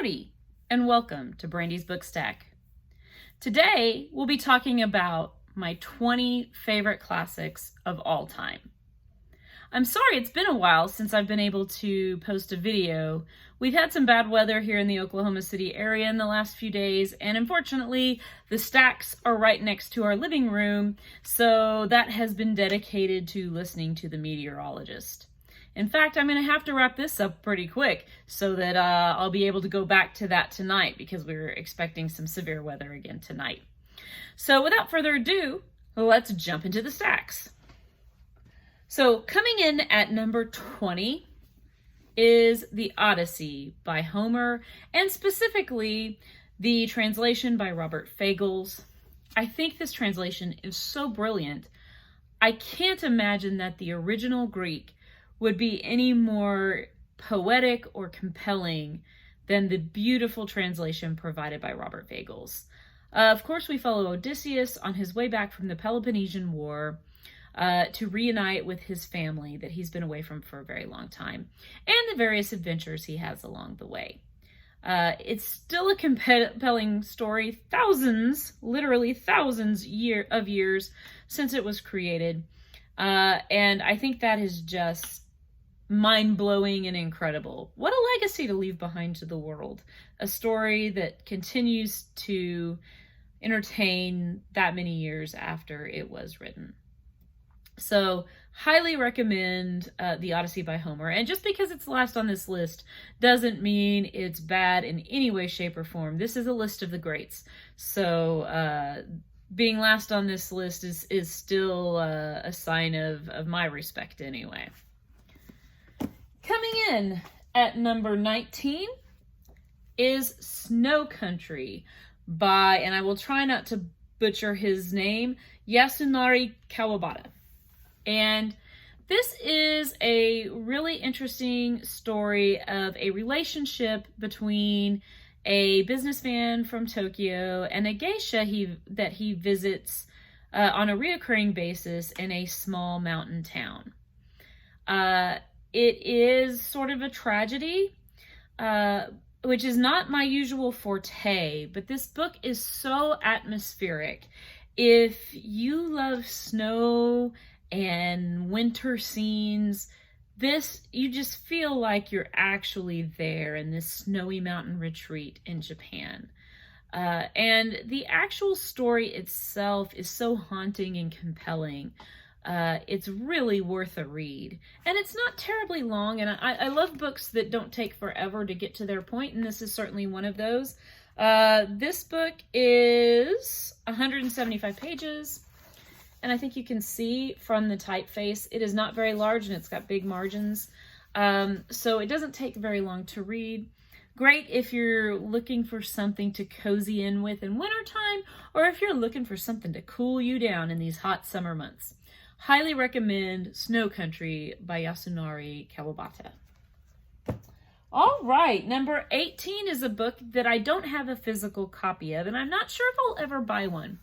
Howdy, and welcome to Brandi's Book Stack. Today, we'll be talking about my 20 favorite classics of all time. I'm sorry it's been a while since I've been able to post a video. We've had some bad weather here in the Oklahoma City area in the last few days, and unfortunately, the stacks are right next to our living room, so that has been dedicated to listening to the meteorologist. In fact, I'm going to have to wrap this up pretty quick so that I'll be able to go back to that tonight because we're expecting some severe weather again tonight. So without further ado, let's jump into the stacks. So coming in at number 20 is The Odyssey by Homer, and specifically the translation by Robert Fagles. I think this translation is so brilliant. I can't imagine that the original Greek would be any more poetic or compelling than the beautiful translation provided by Robert Fagles. Of course, we follow Odysseus on his way back from the Peloponnesian War to reunite with his family that he's been away from for a very long time, and the various adventures he has along the way. It's still a compelling story, literally thousands of years since it was created, and I think that is just mind-blowing and incredible. What a legacy to leave behind to the world. A story that continues to entertain that many years after it was written. So, highly recommend The Odyssey by Homer. And just because it's last on this list doesn't mean it's bad in any way, shape, or form. This is a list of the greats. So, being last on this list is still a sign of my respect anyway. Coming in at number 19 is Snow Country by, and I will try not to butcher his name, Yasunari Kawabata. And this is a really interesting story of a relationship between a businessman from Tokyo and a geisha that he visits on a reoccurring basis in a small mountain town. It is sort of a tragedy, which is not my usual forte, but this book is so atmospheric. If you love snow and winter scenes, you just feel like you're actually there in this snowy mountain retreat in Japan. And the actual story itself is so haunting and compelling. It's really worth a read. And it's not terribly long, and I love books that don't take forever to get to their point, and this is certainly one of those. This book is 175 pages, and I think you can see from the typeface, it is not very large, and it's got big margins. So it doesn't take very long to read. Great if you're looking for something to cozy in with in wintertime, or if you're looking for something to cool you down in these hot summer months. Highly recommend Snow Country by Yasunari Kawabata. All right, number 18 is a book that I don't have a physical copy of, and I'm not sure if I'll ever buy one.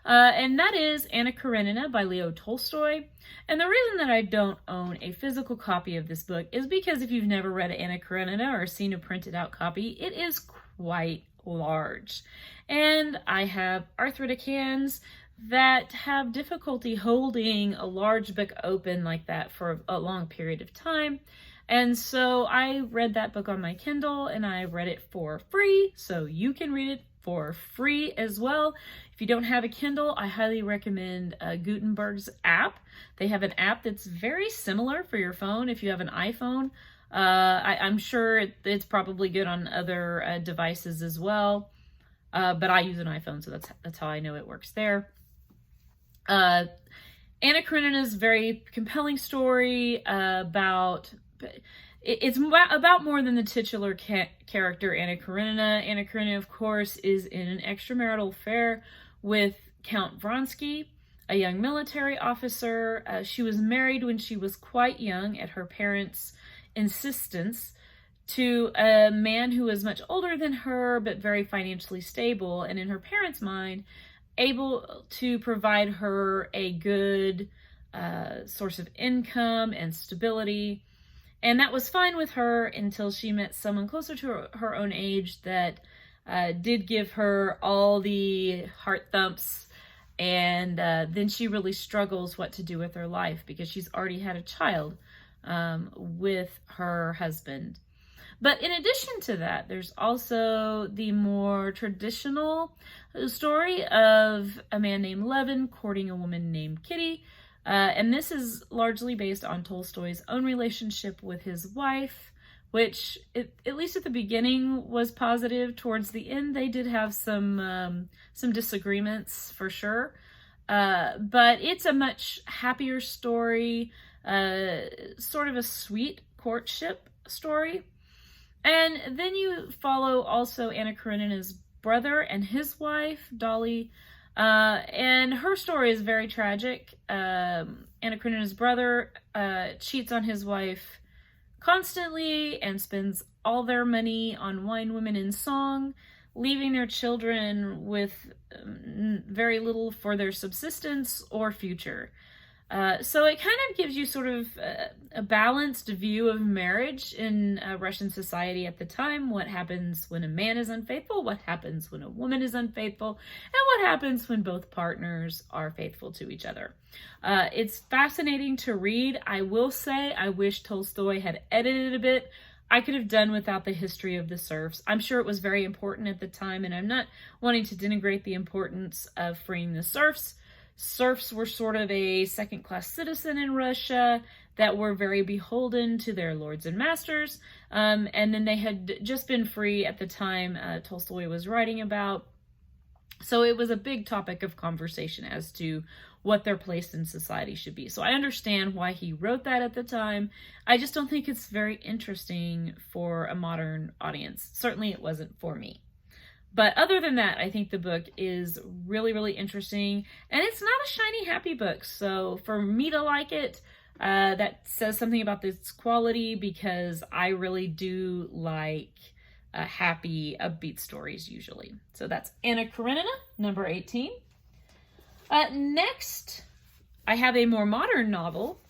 And that is Anna Karenina by Leo Tolstoy. And the reason that I don't own a physical copy of this book is because if you've never read Anna Karenina or seen a printed out copy, it is quite large. And I have arthritic hands that have difficulty holding a large book open like that for a long period of time. And so I read that book on my Kindle, and I read it for free, so you can read it for free as well. If you don't have a Kindle, I highly recommend Gutenberg's app. They have an app that's very similar for your phone if you have an iPhone. I'm sure it's probably good on other devices as well, but I use an iPhone, so that's how I know it works there. Anna Karenina's very compelling story about more than the titular character Anna Karenina. Anna Karenina, of course, is in an extramarital affair with Count Vronsky, a young military officer. She was married when she was quite young at her parents' insistence to a man who was much older than her but very financially stable, and in her parents' mind, able to provide her a good source of income and stability. And that was fine with her until she met someone closer to her own age that did give her all the heart thumps. And then she really struggles what to do with her life because she's already had a child with her husband. But in addition to that, there's also the more traditional story of a man named Levin courting a woman named Kitty. And this is largely based on Tolstoy's own relationship with his wife, which, at least at the beginning, was positive. Towards the end, they did have some disagreements, for sure. But it's a much happier story, sort of a sweet courtship story. And then you follow also Anna Karenina's brother and his wife, Dolly, and her story is very tragic. Anna Karenina's brother cheats on his wife constantly and spends all their money on wine, women, and song, leaving their children with very little for their subsistence or future. So it kind of gives you sort of a balanced view of marriage in Russian society at the time. What happens when a man is unfaithful? What happens when a woman is unfaithful? And what happens when both partners are faithful to each other? It's fascinating to read. I will say I wish Tolstoy had edited a bit. I could have done without the history of the serfs. I'm sure it was very important at the time, and I'm not wanting to denigrate the importance of freeing the serfs. Serfs were sort of a second-class citizen in Russia that were very beholden to their lords and masters. And then they had just been free at the time Tolstoy was writing about. So it was a big topic of conversation as to what their place in society should be. So I understand why he wrote that at the time. I just don't think it's very interesting for a modern audience. Certainly it wasn't for me. But other than that, I think the book is really, really interesting. And it's not a shiny, happy book. So for me to like it, that says something about its quality, because I really do like happy, upbeat stories usually. So that's Anna Karenina, number 18. Next, I have a more modern novel.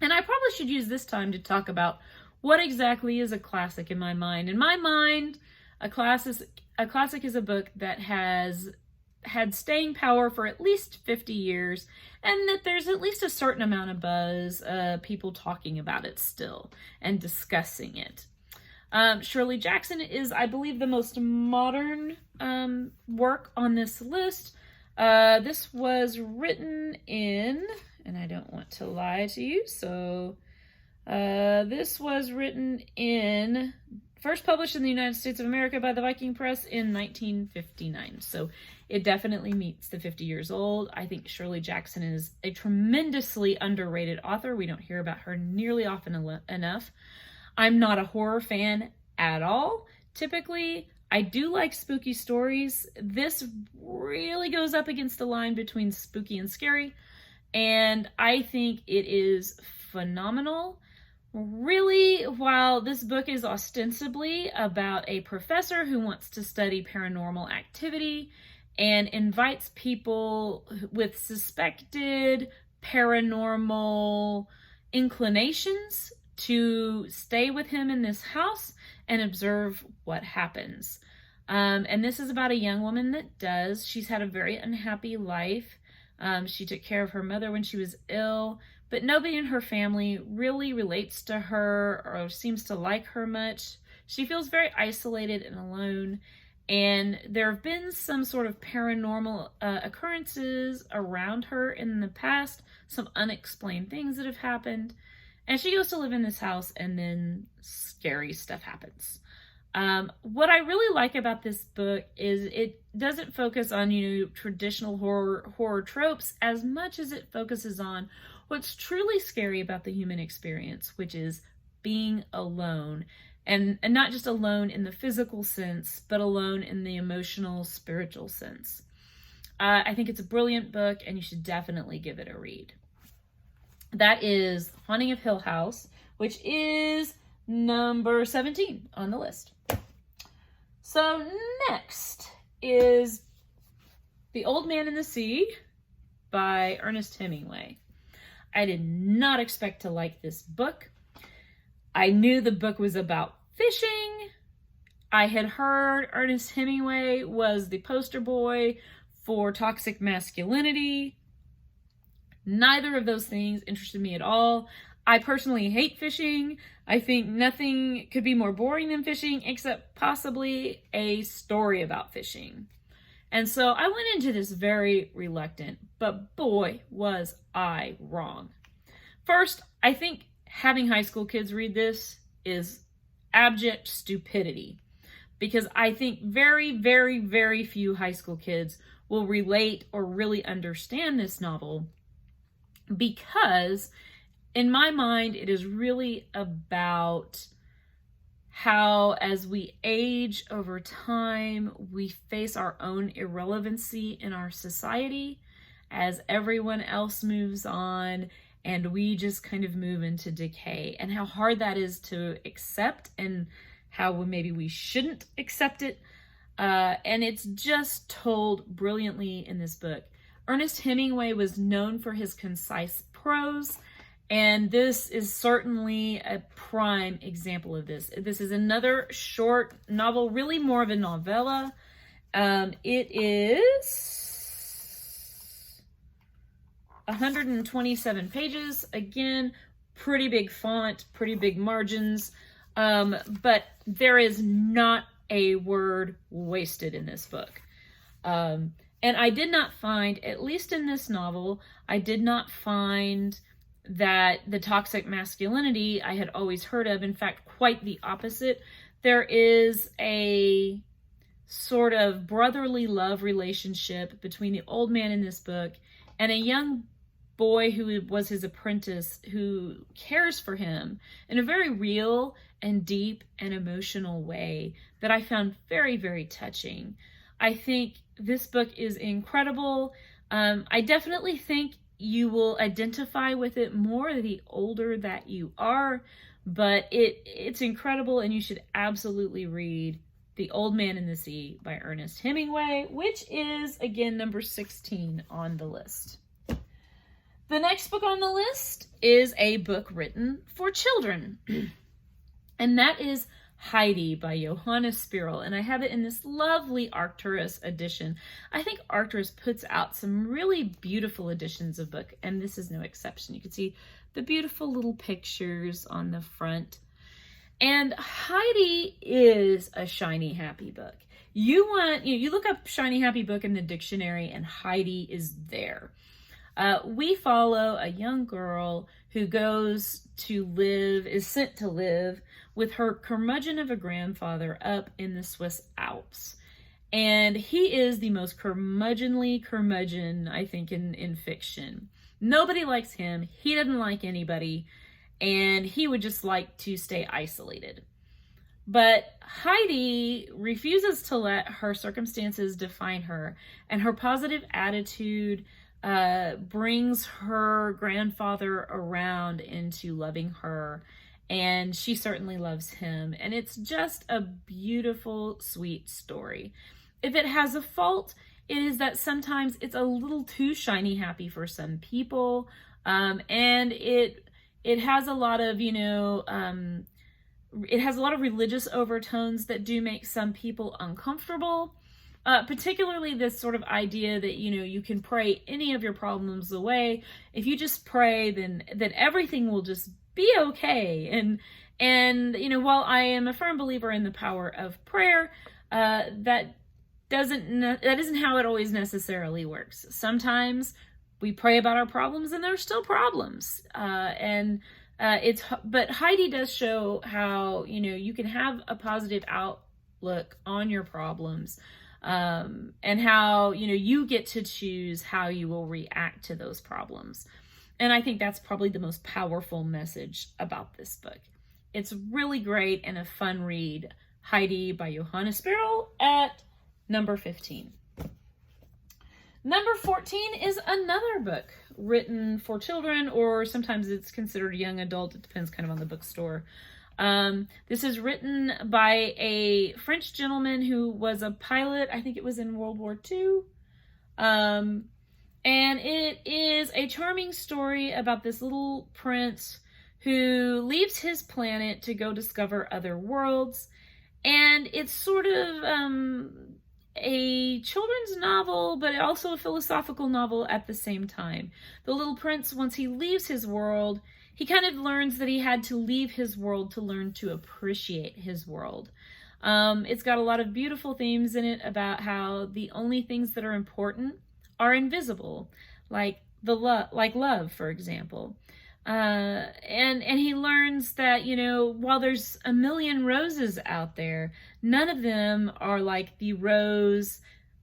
And I probably should use this time to talk about what exactly is a classic in my mind. In my mind, a classic is a book that has had staying power for at least 50 years, and that there's at least a certain amount of buzz, people talking about it still and discussing it. Shirley Jackson is, I believe, the most modern work on this list. This was written in, and I don't want to lie to you, so this was written in, first published in the United States of America by the Viking Press in 1959. So it definitely meets the 50 years old. I think Shirley Jackson is a tremendously underrated author. We don't hear about her nearly often enough. I'm not a horror fan at all. Typically, I do like spooky stories. This really goes up against the line between spooky and scary, and I think it is phenomenal. Really, while this book is ostensibly about a professor who wants to study paranormal activity and invites people with suspected paranormal inclinations to stay with him in this house and observe what happens. And this is about a young woman that does. She's had a very unhappy life. She took care of her mother when she was ill, but nobody in her family really relates to her or seems to like her much. She feels very isolated and alone, and there have been some sort of paranormal occurrences around her in the past, some unexplained things that have happened, and she goes to live in this house, and then scary stuff happens. What I really like about this book is it doesn't focus on, traditional horror tropes as much as it focuses on what's truly scary about the human experience, which is being alone. And not just alone in the physical sense, but alone in the emotional, spiritual sense. I think it's a brilliant book, and you should definitely give it a read. That is Haunting of Hill House, which is number 17 on the list. So next is The Old Man and the Sea by Ernest Hemingway. I did not expect to like this book. I knew the book was about fishing. I had heard Ernest Hemingway was the poster boy for toxic masculinity. Neither of those things interested me at all. I personally hate fishing. I think nothing could be more boring than fishing, except possibly a story about fishing. And so I went into this very reluctant, but boy, was I wrong. First, I think having high school kids read this is abject stupidity, because I think very, very, very few high school kids will relate or really understand this novel, because in my mind, it is really about how, as we age over time, we face our own irrelevancy in our society as everyone else moves on and we just kind of move into decay, and how hard that is to accept and how maybe we shouldn't accept it. And it's just told brilliantly in this book. Ernest Hemingway was known for his concise prose, and this is certainly a prime example of this. This is another short novel, really more of a novella. It is 127 pages. Again, pretty big font, pretty big margins, but there is not a word wasted in this book. And I did not find, at least in this novel, I did not find that the toxic masculinity I had always heard of. In fact, quite the opposite. There is a sort of brotherly love relationship between the old man in this book and a young boy who was his apprentice, who cares for him in a very real and deep and emotional way that I found very, very touching. I think this book is incredible. I definitely think you will identify with it more the older that you are, but it's incredible, and you should absolutely read The Old Man and the Sea by Ernest Hemingway, which is, again, number 16 on the list. The next book on the list is a book written for children, and that is Heidi by Johannes Spierl, and I have it in this lovely Arcturus edition. I think Arcturus puts out some really beautiful editions of book, and this is no exception. You can see the beautiful little pictures on the front. And Heidi is a shiny, happy book. You look up shiny, happy book in the dictionary, and Heidi is there. We follow a young girl who is sent to live with her curmudgeon of a grandfather up in the Swiss Alps. And he is the most curmudgeonly curmudgeon, I think, in fiction. Nobody likes him. He doesn't like anybody. And he would just like to stay isolated. But Heidi refuses to let her circumstances define her. And her positive attitude brings her grandfather around into loving her, and she certainly loves him, and it's just a beautiful, sweet story. If it has a fault, it is that sometimes it's a little too shiny happy for some people, and it has a lot of it has a lot of religious overtones that do make some people uncomfortable. Particularly this sort of idea that, you can pray any of your problems away. If you just pray, then everything will just be okay. And while I am a firm believer in the power of prayer, that isn't how it always necessarily works. Sometimes we pray about our problems and there's still problems. But Heidi does show how, you can have a positive outlook on your problems. And how, you get to choose how you will react to those problems. And I think that's probably the most powerful message about this book. It's really great and a fun read. Heidi by Johannes Spierl at number 15. Number 14 is another book written for children, or sometimes it's considered young adult. It depends kind of on the bookstore. This is written by a French gentleman who was a pilot. I think it was in World War II. And it is a charming story about this little prince who leaves his planet to go discover other worlds. And it's sort of a children's novel, but also a philosophical novel at the same time. The little prince, once he leaves his world, he kind of learns that he had to leave his world to learn to appreciate his world. It's got a lot of beautiful themes in it about how the only things that are important are invisible, like love, for example. And he learns that, while there's a million roses out there, none of them are like the rose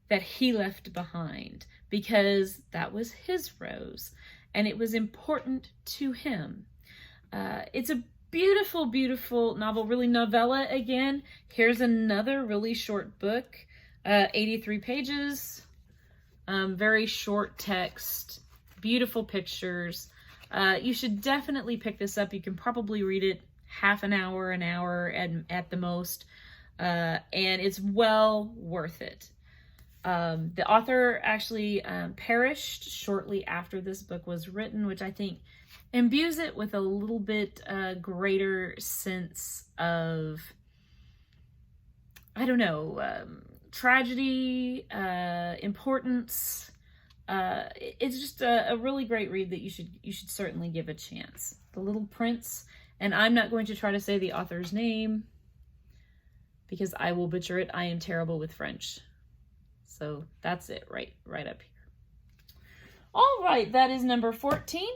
that he left behind, because that was his rose and it was important to him. It's a beautiful, beautiful novel, really novella again. Here's another really short book, 83 pages, very short text, beautiful pictures. You should definitely pick this up. You can probably read it half an hour at the most, and it's well worth it. The author actually perished shortly after this book was written, which I think imbues it with a little bit greater sense of, tragedy, importance. It's just a really great read that you should certainly give a chance. The Little Prince, and I'm not going to try to say the author's name because I will butcher it. I am terrible with French. So that's it right up here. All right, that is number 14.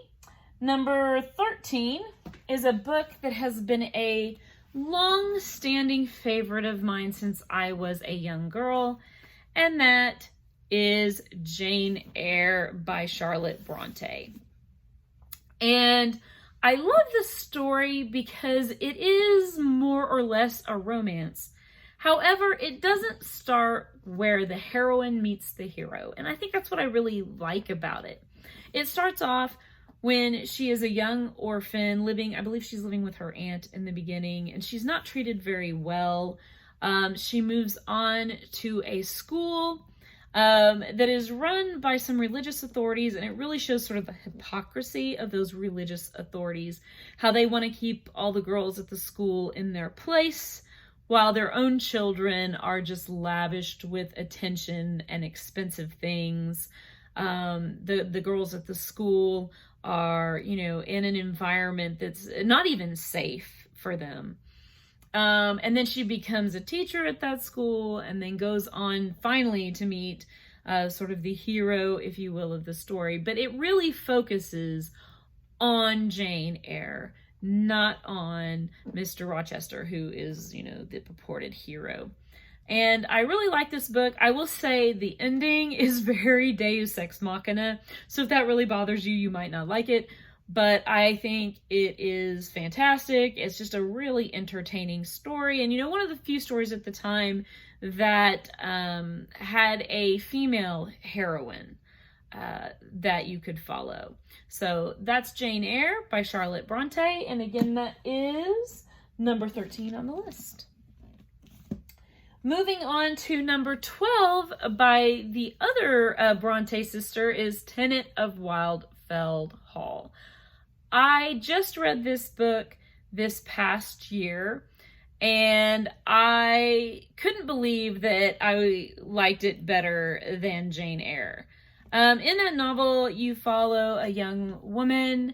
Number 13 is a book that has been a long-standing favorite of mine since I was a young girl, and that is Jane Eyre by Charlotte Bronte. And I love this story because it is more or less a romance. However, it doesn't start where the heroine meets the hero. And I think that's what I really like about it. It starts off when she is a young orphan I believe she's living with her aunt in the beginning, and she's not treated very well. She moves on to a school that is run by some religious authorities, and it really shows sort of the hypocrisy of those religious authorities, how they want to keep all the girls at the school in their place, while their own children are just lavished with attention and expensive things. The girls at the school are, in an environment that's not even safe for them. And then she becomes a teacher at that school, and then goes on finally to meet sort of the hero, if you will, of the story. But it really focuses on Jane Eyre, not on Mr. Rochester, who is, the purported hero. And I really like this book. I will say the ending is very Deus Ex Machina, so if that really bothers you, you might not like it. But I think it is fantastic. It's just a really entertaining story. And one of the few stories at the time that had a female heroine that you could follow. So that's Jane Eyre by Charlotte Bronte. And again, that is number 13 on the list. Moving on to number 12 by the other Bronte sister is Tenant of Wildfell Hall. I just read this book this past year, and I couldn't believe that I liked it better than Jane Eyre. In that novel, you follow a young woman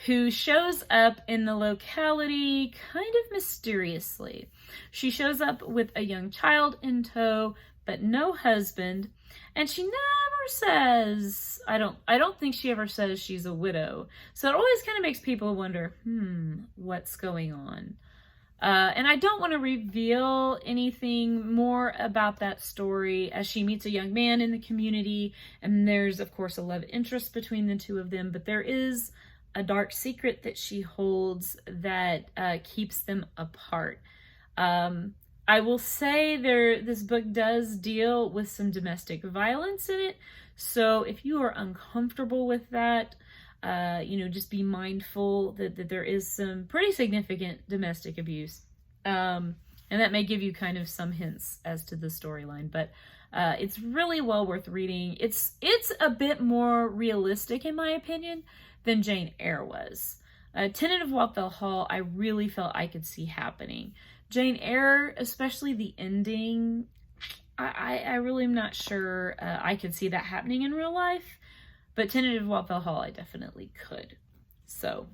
who shows up in the locality kind of mysteriously. She shows up with a young child in tow, but no husband, and she never says, I don't think she ever says she's a widow. So it always kind of makes people wonder, what's going on? And I don't want to reveal anything more about that story, as she meets a young man in the community, and there's, of course, a love interest between the two of them, but there is a dark secret that she holds that keeps them apart. I will say this book does deal with some domestic violence in it, so if you are uncomfortable with that, just be mindful that there is some pretty significant domestic abuse. And that may give you kind of some hints as to the storyline, but it's really well worth reading. It's a bit more realistic, in my opinion, than Jane Eyre was. Tenant of Walthall Hall, I really felt I could see happening. Jane Eyre, especially the ending, I really am not sure I could see that happening in real life, but Tenant of Walthall Hall, I definitely could. So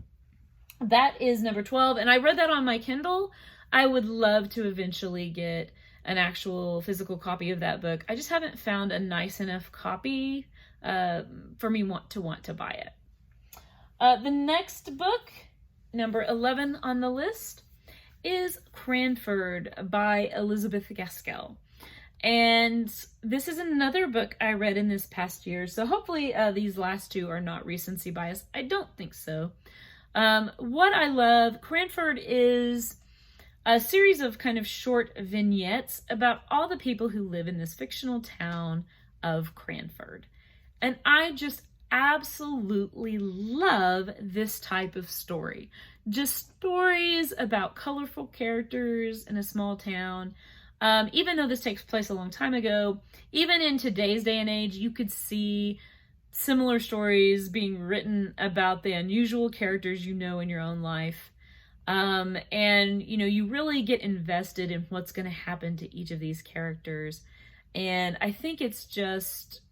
that is number 12, and I read that on my Kindle. I would love to eventually get an actual physical copy of that book. I just haven't found a nice enough copy for me to want to buy it. The next book, number 11 on the list, is Cranford by Elizabeth Gaskell. And this is another book I read in this past year, so hopefully these last two are not recency bias. I don't think so. What I love, Cranford is a series of kind of short vignettes about all the people who live in this fictional town of Cranford. And I just absolutely love this type of story. Just stories about colorful characters in a small town. Even though this takes place a long time ago, even in today's day and age, you could see similar stories being written about the unusual characters you know in your own life. And, you know, you really get invested in what's going to happen to each of these characters. And I think it's just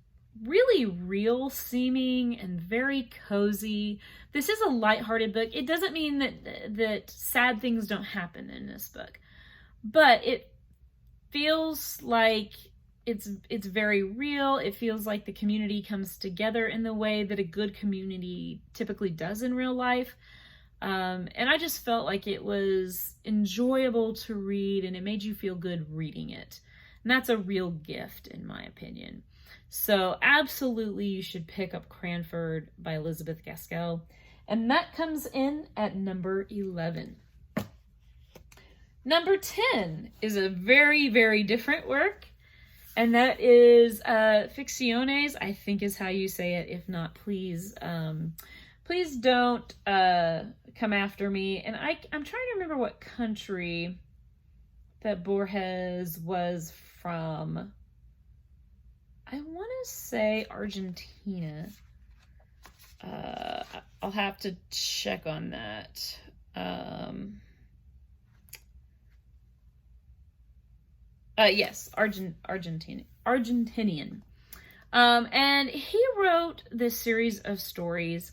really real seeming and very cozy. This is a lighthearted book. It doesn't mean that sad things don't happen in this book, but it feels like it's very real. It feels like the community comes together in the way that a good community typically does in real life. And I just felt like it was enjoyable to read, and it made you feel good reading it. And that's a real gift, in my opinion. So absolutely you should pick up Cranford by Elizabeth Gaskell. And that comes in at number 11. Number 10 is a very, very different work. And that is Ficciones, I think is how you say it. If not, please don't come after me. And I'm trying to remember what country that Borges was from. I want to say Argentina. I'll have to check on that. Yes, Argentinian. And he wrote this series of stories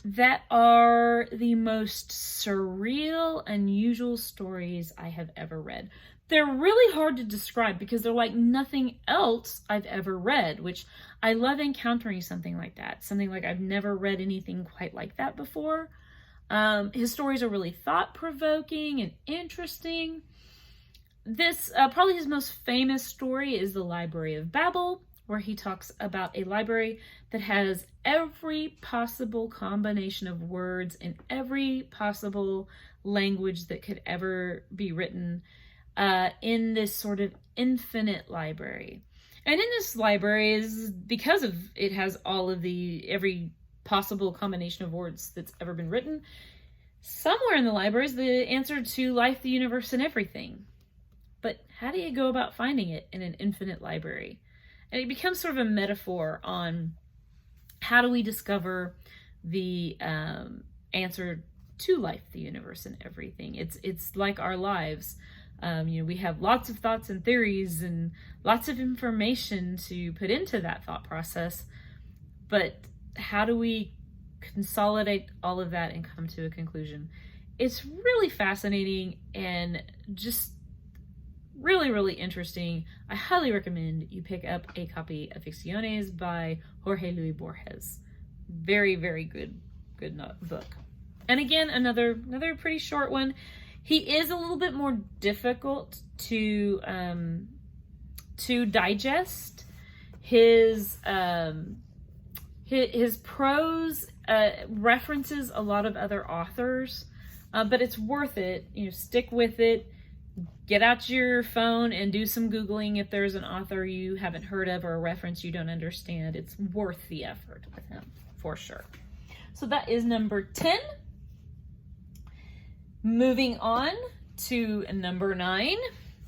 that are the most surreal, unusual stories I have ever read. They're really hard to describe because they're like nothing else I've ever read, which I love encountering something like that. Something like I've never read anything quite like that before. His stories are really thought-provoking and interesting. This, probably his most famous story is The Library of Babel, where he talks about a library that has every possible combination of words in every possible language that could ever be written in this sort of infinite library. And in this library is because of it has all of every possible combination of words that's ever been written. Somewhere in the library is the answer to life, the universe, and everything. But how do you go about finding it in an infinite library? And it becomes sort of a metaphor on how do we discover the answer to life, the universe, and everything. It's like our lives. We have lots of thoughts and theories and lots of information to put into that thought process. But how do we consolidate all of that and come to a conclusion? It's really fascinating and just really, really interesting. I highly recommend you pick up a copy of Ficciones by Jorge Luis Borges. Very, very good book. And again, another pretty short one. He is a little bit more difficult to digest. His prose references a lot of other authors, but it's worth it. Stick with it. Get out your phone and do some Googling if there's an author you haven't heard of or a reference you don't understand. It's worth the effort with him, for sure. So that is number 10. Moving on to number 9.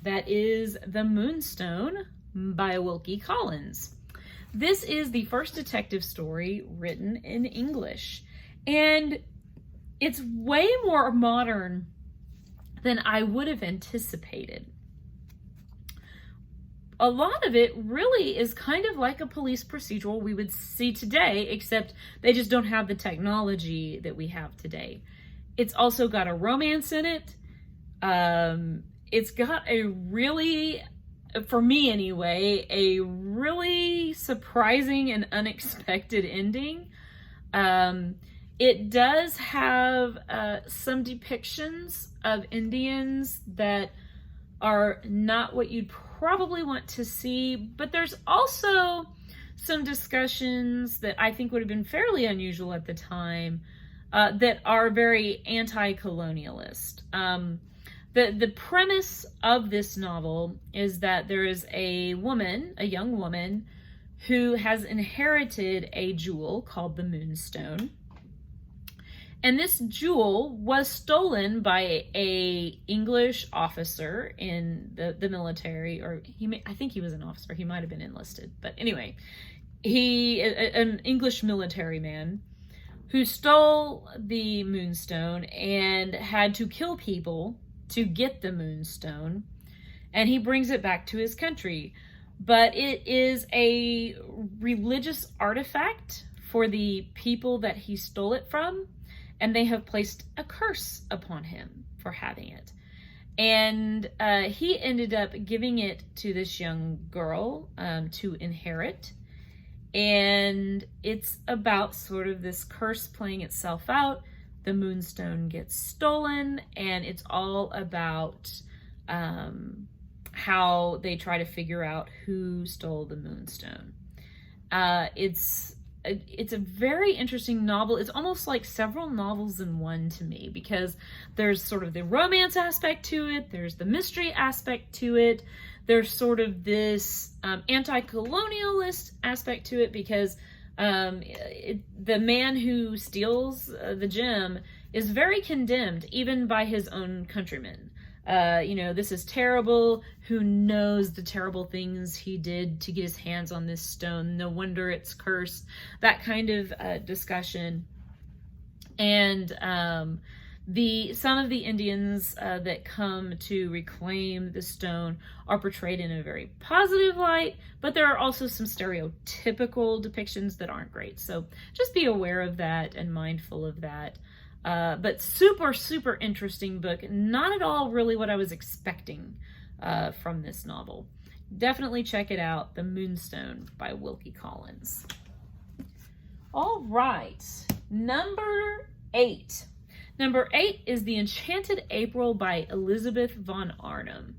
That is The Moonstone by Wilkie Collins. This is the first detective story written in English. And it's way more modern than I would have anticipated. A lot of it really is kind of like a police procedural we would see today, except they just don't have the technology that we have today. It's also got a romance in it. It's got a really, for me anyway, a really surprising and unexpected ending. It does have some depictions of Indians that are not what you'd probably want to see, but there's also some discussions that I think would have been fairly unusual at the time that are very anti-colonialist. The premise of this novel is that there is a woman, a young woman, who has inherited a jewel called the Moonstone. And this jewel was stolen by a English officer in the military, or I think he was an officer. He might have been enlisted, but anyway, an English military man who stole the Moonstone and had to kill people to get the Moonstone, and he brings it back to his country. But it is a religious artifact for the people that he stole it from, and they have placed a curse upon him for having it. And he ended up giving it to this young girl to inherit. And it's about sort of this curse playing itself out. The Moonstone gets stolen, and it's all about how they try to figure out who stole the Moonstone. It's a very interesting novel. It's almost like several novels in one to me, because there's sort of the romance aspect to it, there's the mystery aspect to it, there's sort of this anti-colonialist aspect to it, because the man who steals the gem is very condemned even by his own countrymen. This is terrible. Who knows the terrible things he did to get his hands on this stone? No wonder it's cursed. That kind of discussion. And some of the Indians that come to reclaim the stone are portrayed in a very positive light, but there are also some stereotypical depictions that aren't great. So just be aware of that and mindful of that. But super, super interesting book. Not at all really what I was expecting from this novel. Definitely check it out. The Moonstone by Wilkie Collins. All right, number 8. Number 8 is The Enchanted April by Elizabeth von Arnim.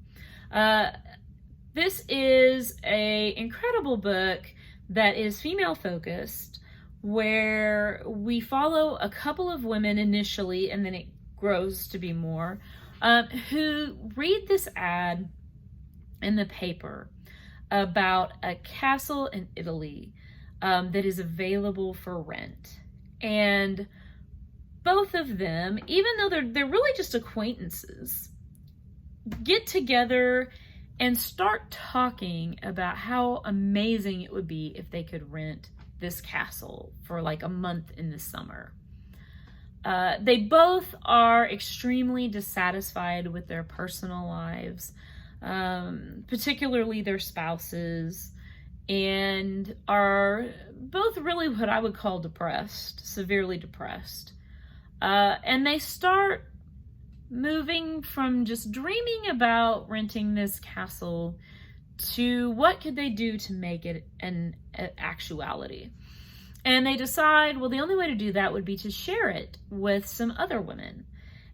This is an incredible book that is female focused, where we follow a couple of women initially, and then it grows to be more, who read this ad in the paper about a castle in Italy that is available for rent. And both of them, even though they're really just acquaintances, get together and start talking about how amazing it would be if they could rent this castle for like a month in the summer. They both are extremely dissatisfied with their personal lives, particularly their spouses, and are both really what I would call depressed, severely depressed. And they start moving from just dreaming about renting this castle to what could they do to make it an actuality. And they decide, well, the only way to do that would be to share it with some other women.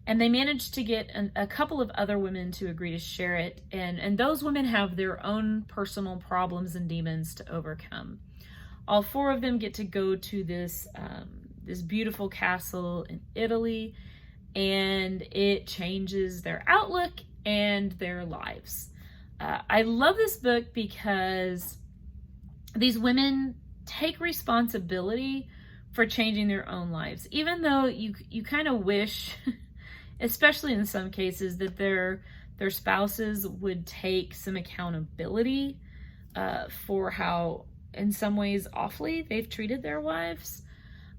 And they manage to get a couple of other women to agree to share it. And those women have their own personal problems and demons to overcome. All 4 of them get to go to this beautiful castle in Italy, and it changes their outlook and their lives. I love this book because these women take responsibility for changing their own lives, even though you kind of wish, especially in some cases, that their spouses would take some accountability for how, in some ways, awfully they've treated their wives.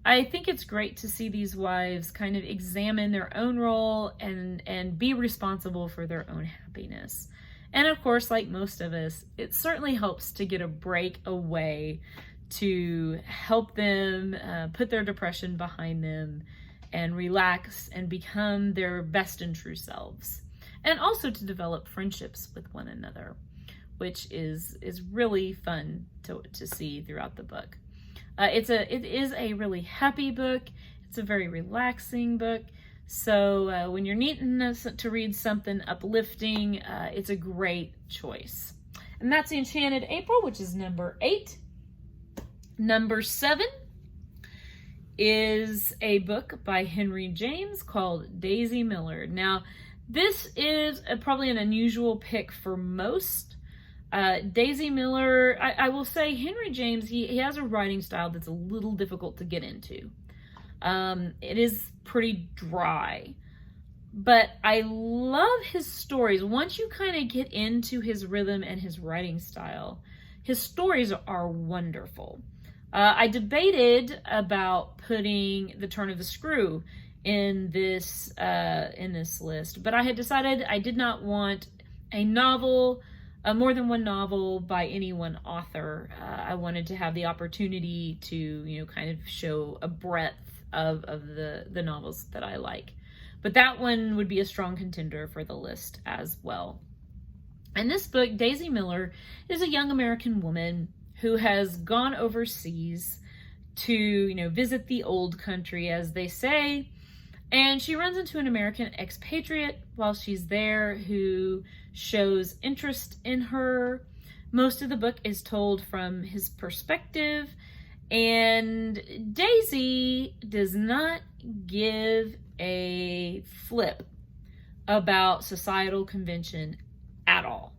I think it's great to see these wives kind of examine their own role and be responsible for their own happiness. And of course, like most of us, it certainly helps to get a break away to help them put their depression behind them and relax and become their best and true selves. And also to develop friendships with one another, which is really fun to see throughout the book. It is a really happy book. It's a very relaxing book. So when you're needing to read something uplifting, it's a great choice. And that's Enchanted April, which is number 8. Number 7 is a book by Henry James called Daisy Miller. Now, this is probably an unusual pick for most. Daisy Miller, I will say Henry James, he has a writing style that's a little difficult to get into. It is pretty dry, but I love his stories. Once you kind of get into his rhythm and his writing style, his stories are wonderful. I debated about putting The Turn of the Screw in this list, but I had decided I did not want a novel, more than one novel by any one author. I wanted to have the opportunity to, kind of show a breadth of the novels that I like. But that one would be a strong contender for the list as well. And this book, Daisy Miller, is a young American woman who has gone overseas to, visit the old country, as they say. And she runs into an American expatriate while she's there who shows interest in her. Most of the book is told from his perspective, and Daisy does not give a flip about societal convention at all.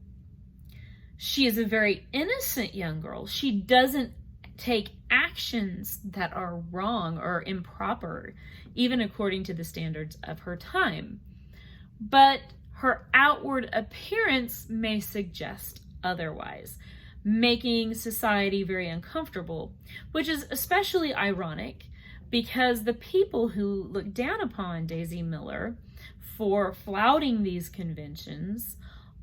She is a very innocent young girl. She doesn't take actions that are wrong or improper, even according to the standards of her time. But her outward appearance may suggest otherwise, making society very uncomfortable, which is especially ironic because the people who look down upon Daisy Miller for flouting these conventions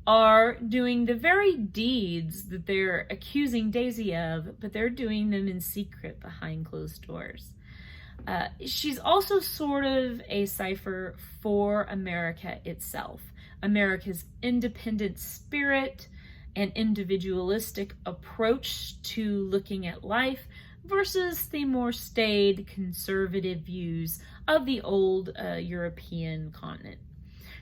are doing the very deeds that they're accusing Daisy of, but they're doing them in secret behind closed doors. She's also sort of a cipher for America itself, America's independent spirit and individualistic approach to looking at life versus the more staid, conservative views of the old European continent.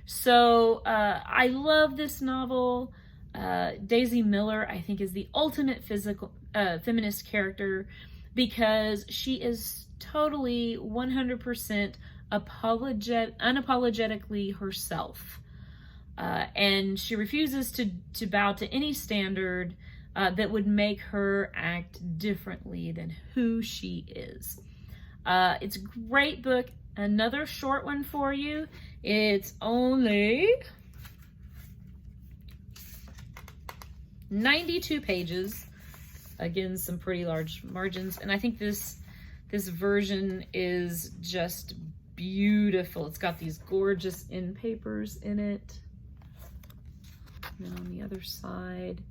So I love this novel. Daisy Miller, I think, is the ultimate feminist character because she is totally 100% unapologetically herself. And she refuses to bow to any standard that would make her act differently than who she is. It's a great book. Another short one for you. It's only 92 pages. Again, some pretty large margins. And I think this version is just beautiful. It's got these gorgeous end papers in it. And then on the other side.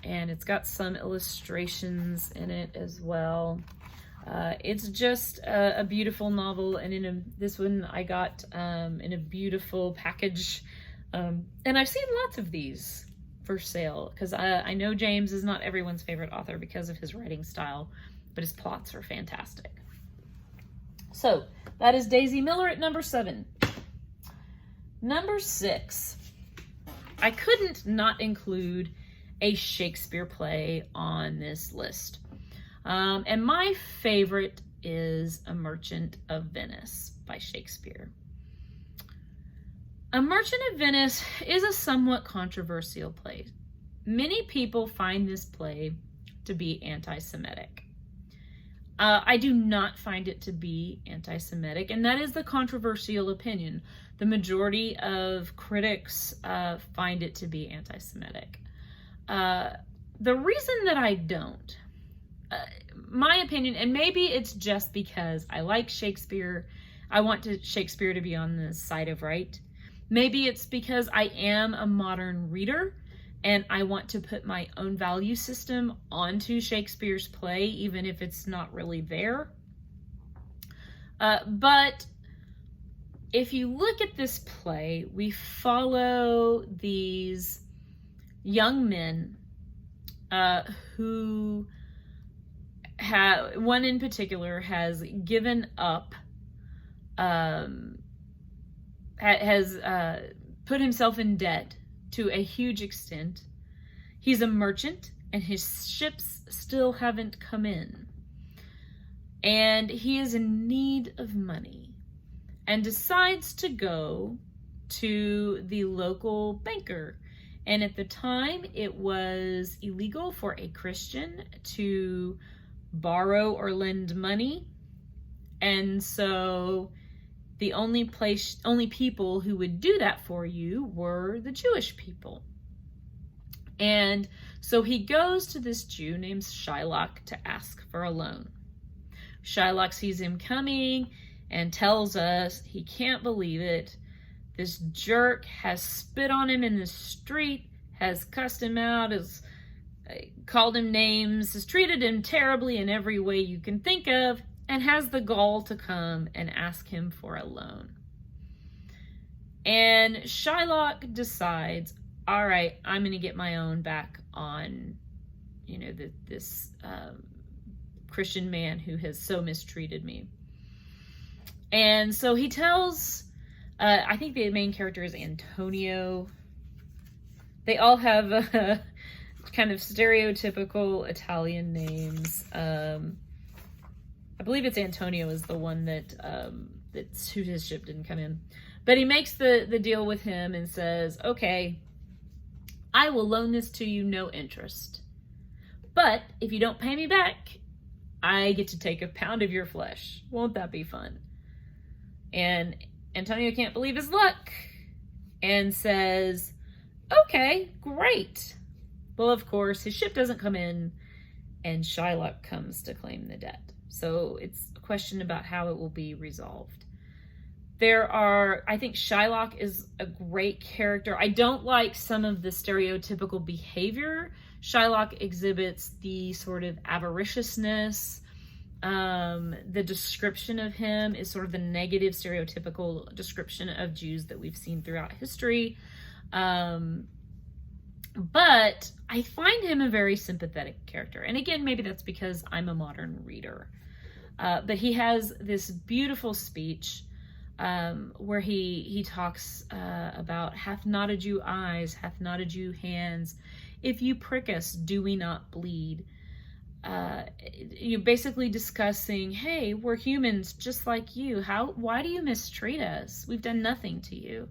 And it's got some illustrations in it as well. It's just a beautiful novel, and this one I got in a beautiful package. And I've seen lots of these for sale because I know James is not everyone's favorite author because of his writing style, but his plots are fantastic. So that is Daisy Miller at number 7. Number 6. I couldn't not include a Shakespeare play on this list. And my favorite is A Merchant of Venice by Shakespeare. A Merchant of Venice is a somewhat controversial play. Many people find this play to be anti-Semitic. I do not find it to be anti-Semitic, and that is the controversial opinion. The majority of critics find it to be anti-Semitic. The reason that I don't, my opinion, and maybe it's just because I like Shakespeare, I want Shakespeare to be on the side of right. Maybe it's because I am a modern reader and I want to put my own value system onto Shakespeare's play, even if it's not really there. But if you look at this play, we follow these young men who one in particular has given up, has put himself in debt to a huge extent. He's a merchant and his ships still haven't come in. And he is in need of money and decides to go to the local banker. And at the time, it was illegal for a Christian to borrow or lend money. And so the only people who would do that for you were the Jewish people. And so he goes to this Jew named Shylock to ask for a loan. Shylock sees him coming and tells us he can't believe it. This jerk has spit on him in the street, has cussed him out, has called him names, has treated him terribly in every way you can think of, and has the gall to come and ask him for a loan. And Shylock decides, all right, I'm going to get my own back on, this Christian man who has so mistreated me. And so he tells, I think the main character is Antonio. They all have kind of stereotypical Italian names. I believe it's Antonio is the one that's who his ship didn't come in. But he makes the deal with him and says, okay, I will loan this to you, no interest. But if you don't pay me back, I get to take a pound of your flesh. Won't that be fun? And Antonio can't believe his luck and says, okay, great. Well, of course, his ship doesn't come in and Shylock comes to claim the debt. So it's a question about how it will be resolved. I think Shylock is a great character. I don't like some of the stereotypical behavior. Shylock exhibits the sort of avariciousness. The description of him is sort of the negative stereotypical description of Jews that we've seen throughout history. But I find him a very sympathetic character. And again, maybe that's because I'm a modern reader. But he has this beautiful speech where he talks about, hath not a Jew eyes, hath not a Jew hands, if you prick us, do we not bleed? You're basically discussing, hey, we're humans just like you. Why do you mistreat us? We've done nothing to you.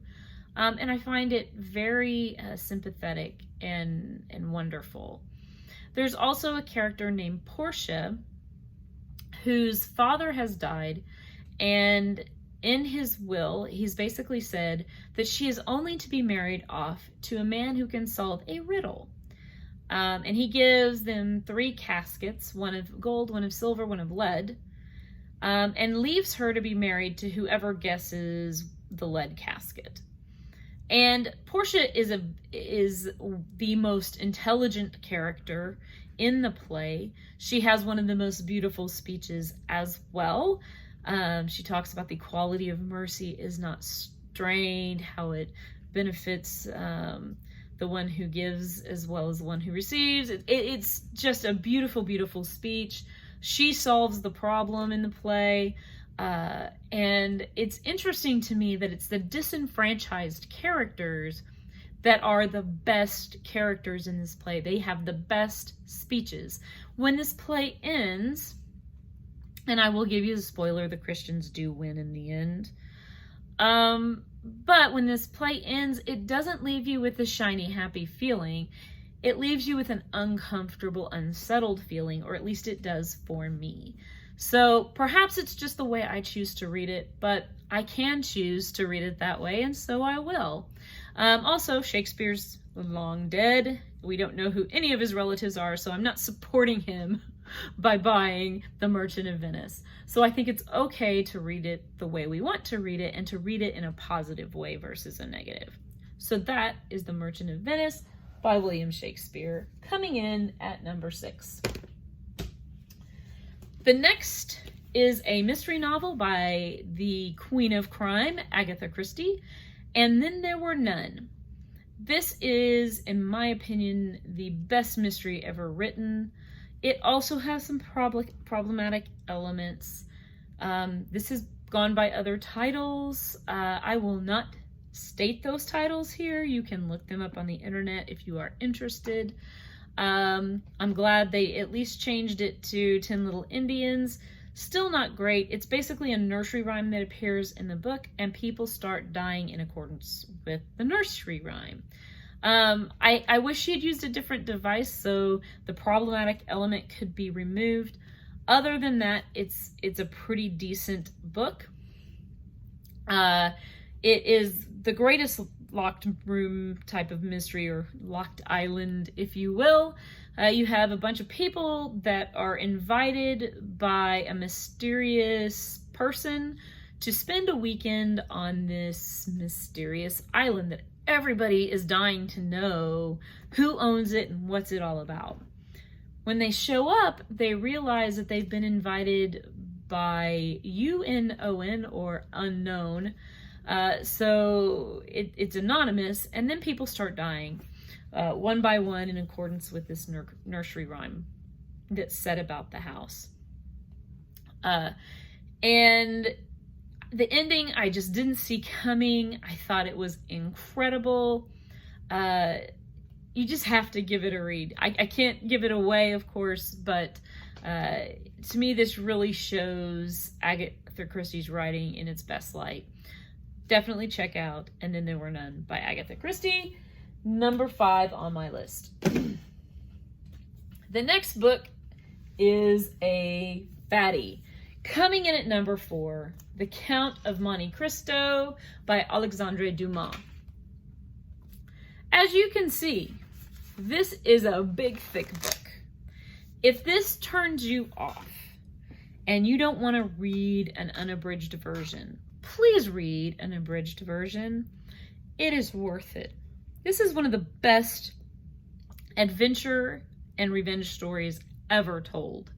And I find it very sympathetic and wonderful. There's also a character named Portia whose father has died, and in his will, he's basically said that she is only to be married off to a man who can solve a riddle. And he gives them 3 caskets, one of gold, one of silver, one of lead, and leaves her to be married to whoever guesses the lead casket. And Portia is the most intelligent character in the play. She has one of the most beautiful speeches as well. She talks about the quality of mercy is not strained, how it benefits the one who gives as well as the one who receives. It's just a beautiful, beautiful speech. She solves the problem in the play. And it's interesting to me that it's the disenfranchised characters that are the best characters in this play. They have the best speeches. When this play ends, and I will give you the spoiler, the Christians do win in the end. But when this play ends, it doesn't leave you with a shiny, happy feeling. It leaves you with an uncomfortable, unsettled feeling, or at least it does for me. So perhaps it's just the way I choose to read it, but I can choose to read it that way, and so I will. Also, Shakespeare's long dead. We don't know who any of his relatives are, so I'm not supporting him by buying The Merchant of Venice. So I think it's okay to read it the way we want to read it and to read it in a positive way versus a negative. So that is The Merchant of Venice by William Shakespeare, coming in at number 6. The next is a mystery novel by the Queen of Crime, Agatha Christie, and Then There Were None. This is, in my opinion, the best mystery ever written. It also has some problematic elements. This has gone by other titles. I will not state those titles here. You can look them up on the internet if you are interested. I'm glad they at least changed it to 10 Little Indians. Still not great. It's basically a nursery rhyme that appears in the book, and people start dying in accordance with the nursery rhyme. I wish she had used a different device so the problematic element could be removed. Other than that, it's a pretty decent book. It is the greatest locked room type of mystery, or locked island, if you will. You have a bunch of people that are invited by a mysterious person to spend a weekend on this mysterious island that everybody is dying to know who owns it and what's it all about. When they show up, they realize that they've been invited by UNON, or unknown. So it's anonymous, and then people start dying one by one in accordance with this nursery rhyme that's said about the house. And the ending I just didn't see coming. I thought it was incredible. You just have to give it a read. I can't give it away, of course, but to me this really shows Agatha Christie's writing in its best light. Definitely check out And Then There Were None by Agatha Christie, number 5 on my list. The next book is a fatty. Coming in at number 4, The Count of Monte Cristo by Alexandre Dumas. As you can see, this is a big, thick book. If this turns you off and you don't want to read an unabridged version, please read an abridged version. It is worth it. This is one of the best adventure and revenge stories ever told.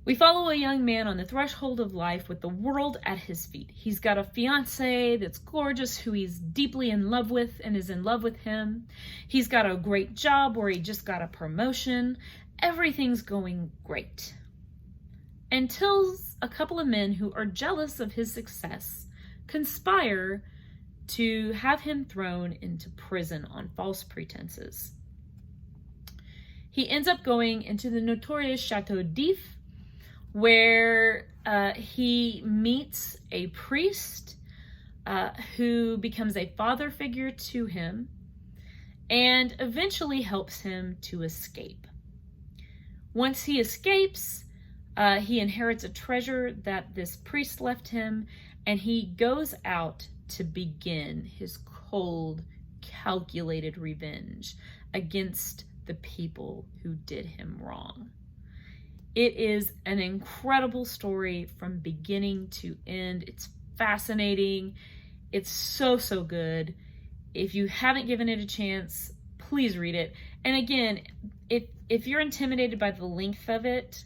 We follow a young man on the threshold of life with the world at his feet. He's got a fiance that's gorgeous, who he's deeply in love with and is in love with him. He's got a great job where he just got a promotion. Everything's going great. Until a couple of men who are jealous of his success conspire to have him thrown into prison on false pretenses. He ends up going into the notorious Chateau d'If, where he meets a priest who becomes a father figure to him and eventually helps him to escape. Once he escapes, he inherits a treasure that this priest left him, and he goes out to begin his cold, calculated revenge against the people who did him wrong. It is an incredible story from beginning to end. It's fascinating. It's so, so good. If you haven't given it a chance, please read it. And again, if you're intimidated by the length of it,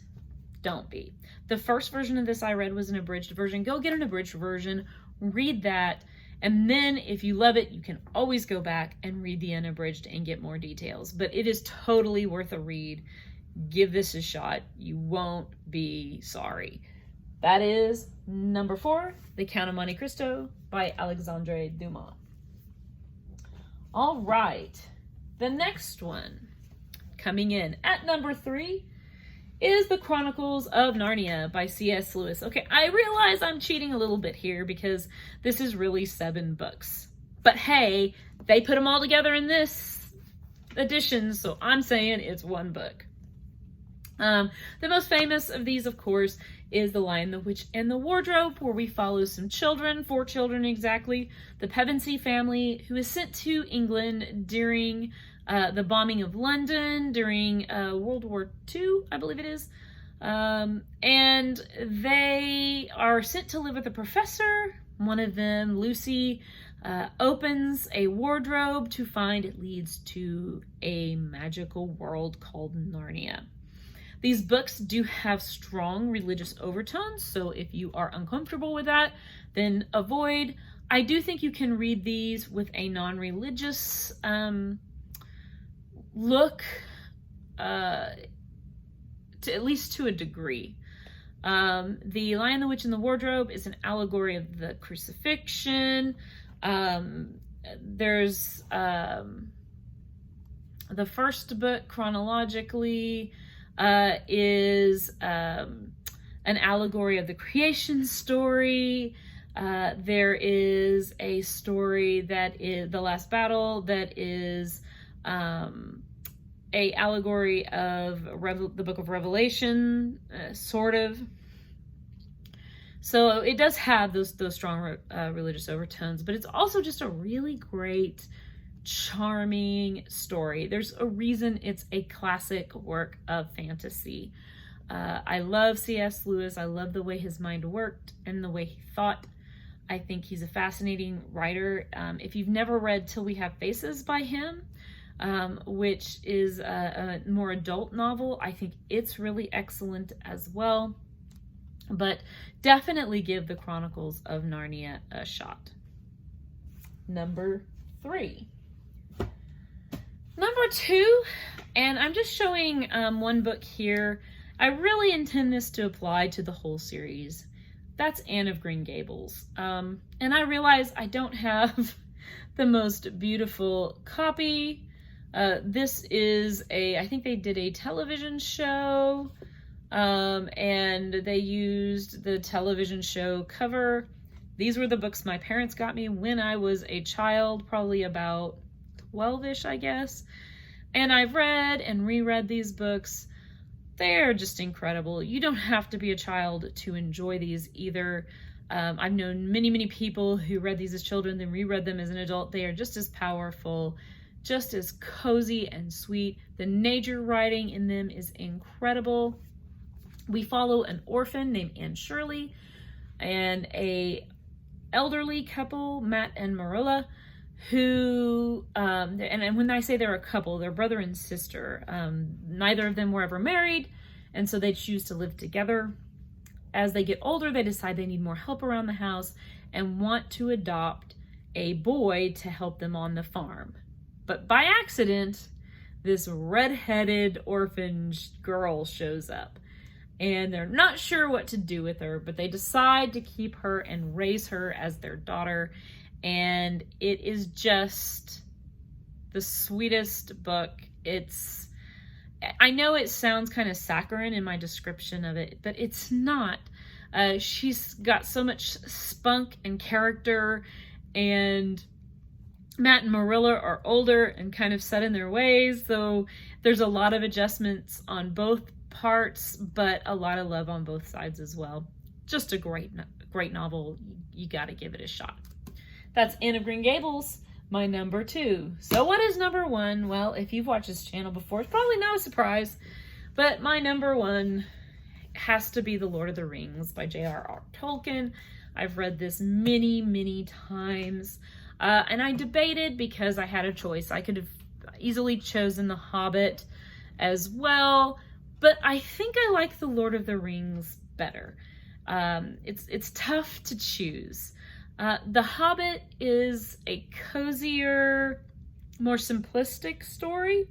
don't be. The first version of this I read was an abridged version. Go get an abridged version, read that, and then if you love it, you can always go back and read the unabridged and get more details. But it is totally worth a read. Give this a shot. You won't be sorry. That is number 4, The Count of Monte Cristo by Alexandre Dumas. All right, the next one, coming in at number 3, is The Chronicles of Narnia by C.S. Lewis. Okay, I realize I'm cheating a little bit here because this is really 7 books. But hey, they put them all together in this edition, so I'm saying it's 1 book. The most famous of these, of course, is The Lion, the Witch, and the Wardrobe, where we follow some children, 4 children exactly, the Pevensey family, who is sent to England during the bombing of London, during World War II, I believe it is. And they are sent to live with a professor. One of them, Lucy, opens a wardrobe to find it leads to a magical world called Narnia. These books do have strong religious overtones, so if you are uncomfortable with that, then avoid. I do think you can read these with a non-religious look, to at least to a degree. The Lion, the Witch, and the Wardrobe is an allegory of the crucifixion. There's the first book chronologically is an allegory of the creation story. There is a story that is The Last Battle that is a allegory of the book of Revelation, sort of. So it does have those strong religious overtones, but it's also just a really great, charming story. There's a reason it's a classic work of fantasy. I love C.S. Lewis. I love the way his mind worked and the way he thought. I think he's a fascinating writer. If you've never read Till We Have Faces by him, which is a more adult novel, I think it's really excellent as well. But definitely give the Chronicles of Narnia a shot. Number 3. Number 2, and I'm just showing one book here. I really intend this to apply to the whole series. That's Anne of Green Gables. And I realize I don't have the most beautiful copy. This is I think they did a television show, and they used the television show cover. These were the books my parents got me when I was a child, probably about 12-ish, I guess. And I've read and reread these books. They're just incredible. You don't have to be a child to enjoy these either. I've known many, many people who read these as children, then reread them as an adult. They are just as powerful, just as cozy and sweet. The nature writing in them is incredible. We follow an orphan named Anne Shirley and a elderly couple, Matt and Marilla, who, and when I say they're a couple, they're brother and sister. Neither of them were ever married, and so they choose to live together. As they get older, they decide they need more help around the house and want to adopt a boy to help them on the farm. But by accident, this red-headed orphan girl shows up, and they're not sure what to do with her, but they decide to keep her and raise her as their daughter. And it is just the sweetest book. I know it sounds kind of saccharine in my description of it, but it's not. She's got so much spunk and character, and Matt and Marilla are older and kind of set in their ways, so there's a lot of adjustments on both parts, but a lot of love on both sides as well. Just a great novel. You got to give it a shot. That's Anne of Green Gables, my number 2. So what is number 1? Well, if you've watched this channel before, it's probably not a surprise, but my number 1 has to be The Lord of the Rings by J.R.R. Tolkien. I've read this many, many times, and I debated because I had a choice. I could have easily chosen The Hobbit as well, but I think I like The Lord of the Rings better. It's tough to choose. The Hobbit is a cozier, more simplistic story,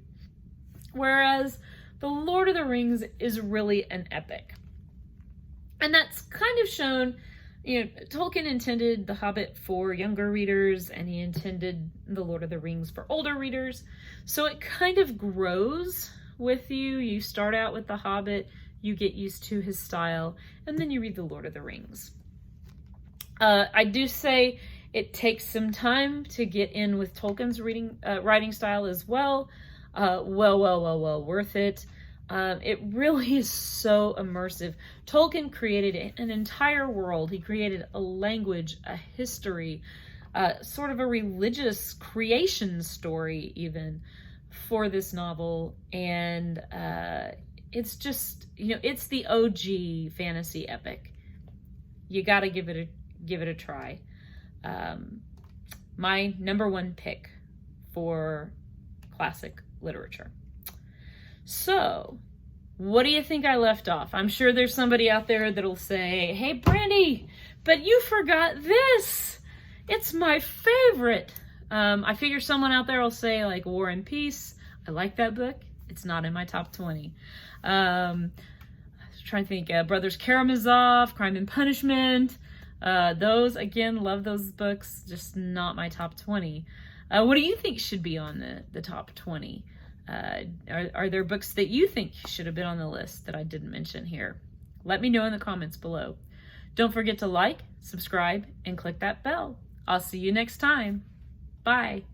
whereas The Lord of the Rings is really an epic. And that's kind of shown, Tolkien intended The Hobbit for younger readers, and he intended The Lord of the Rings for older readers. So it kind of grows with you. You start out with The Hobbit, you get used to his style, and then you read The Lord of the Rings. I do say it takes some time to get in with Tolkien's writing style as well. Well worth it. It really is so immersive. Tolkien created an entire world. He created a language, a history, sort of a religious creation story even for this novel. And it's just, it's the OG fantasy epic. You got to give it a try. My number one pick for classic literature. So, what do you think I left off? I'm sure there's somebody out there that'll say, hey, Brandi, but you forgot this. It's my favorite. I figure someone out there will say, like, War and Peace. I like that book. It's not in my top 20. I'm trying to think. Brothers Karamazov, Crime and Punishment. Those, again, love those books. Just not my top 20. What do you think should be on the top 20? Are there books that you think should have been on the list that I didn't mention here? Let me know in the comments below. Don't forget to like, subscribe, and click that bell. I'll see you next time. Bye.